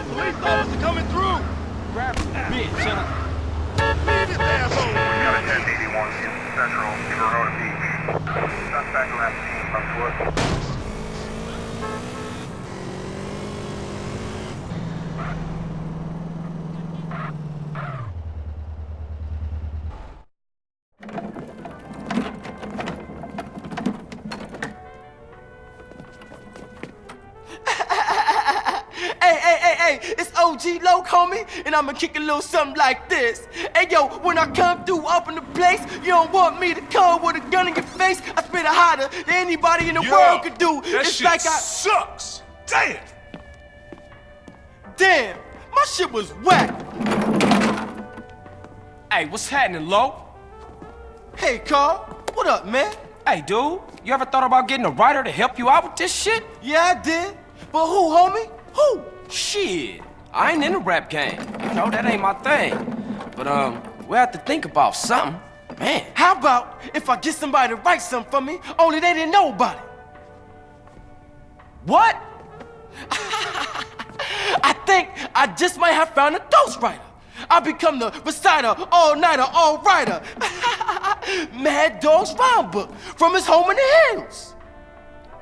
Police officer coming through! Grab him, bitch, son. Beat his asshole! We got a 1081 Houston Central, Verona Beach. Suspect left scene on foot. Hey, it's OG Loc, homie, and I'ma kick a little something like this. Hey, yo, when I come through up in the place, you don't want me to come with a gun in your face. I spit it hotter than anybody in the world could do. That it's shit like sucks. Damn. Damn, my shit was whack. Hey, what's happening, Lo? Hey, Carl, what up, man? Hey, dude, you ever thought about getting a writer to help you out with this shit? Yeah, I did. But who, homie? Who? Shit, I ain't in the rap game. You know, that ain't my thing. But, we have to think about something. Man. How about if I get somebody to write something for me, only they didn't know about it? What? I think I just might have found a ghostwriter. I'll become the reciter, all-nighter, all-writer. Mad Dogg's rhyme book from his home in the hills.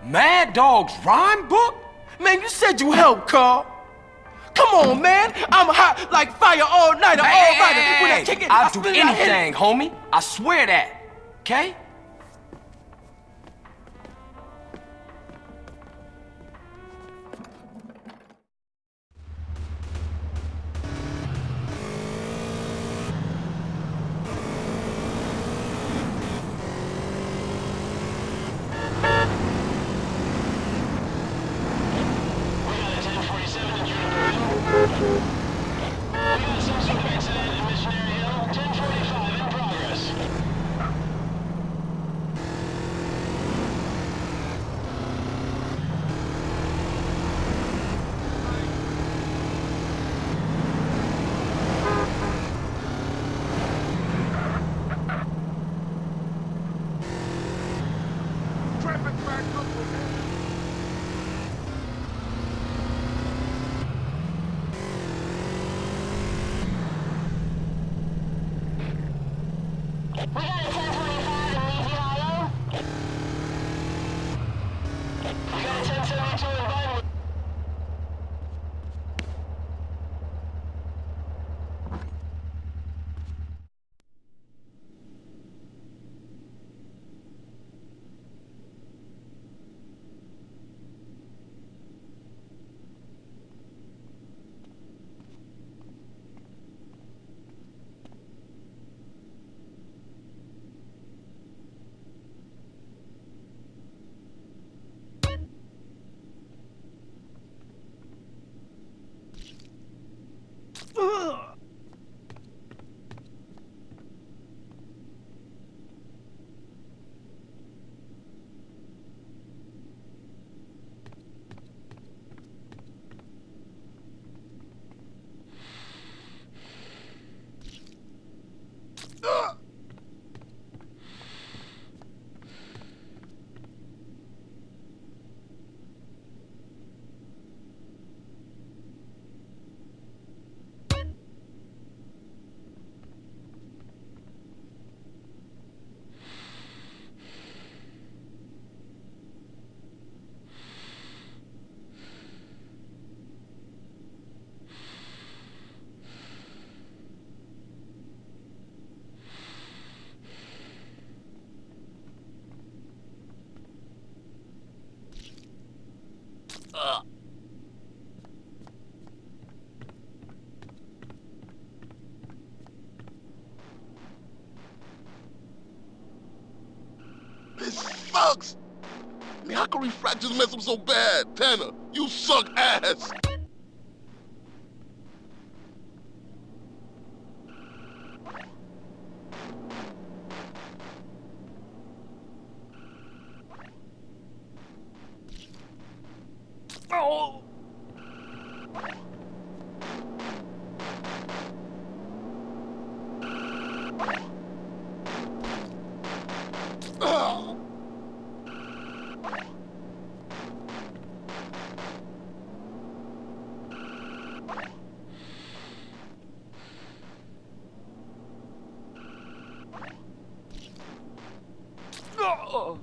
Mad Dogg's rhyme book? Man, you said you helped, Carl. Come on, man. I'm hot like fire, all-nighter, all-writer. When I kick it, I'll I do spit it, I hit it. anything, homie. I swear that. Okay? Traffic backed up with him. We got a 1025 in Leafy Hollow. We got a 1072 in Vinewood. This sucks! I mean, how can refractions mess up so bad? Tanner, you suck ass! Oh. Ah. Oh.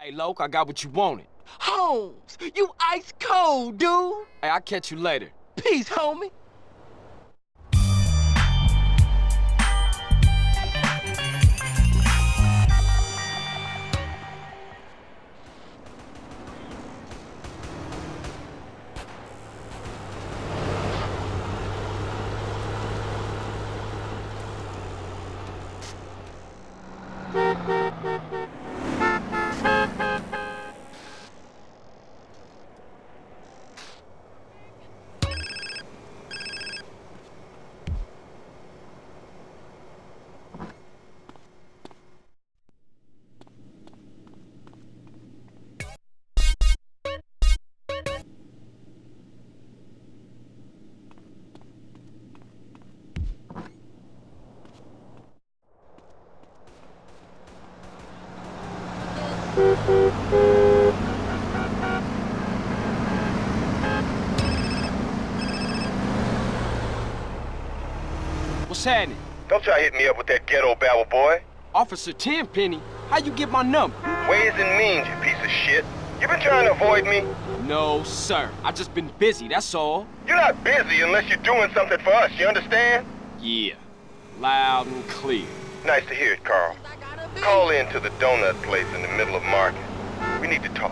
Hey, Loke, I got what you wanted. Holmes, you ice cold, dude. Hey, I'll catch you later. Peace, homie. What's happening? Don't try to hit me up with that ghetto babble, boy. Officer Tenpenny, how you get my number? Ways and means, you piece of shit. You been trying to avoid me? No, sir. I just been busy, that's all. You're not busy unless you're doing something for us, you understand? Yeah. Loud and clear. Nice to hear it, Carl. Call in to the donut place in the middle of market. We need to talk.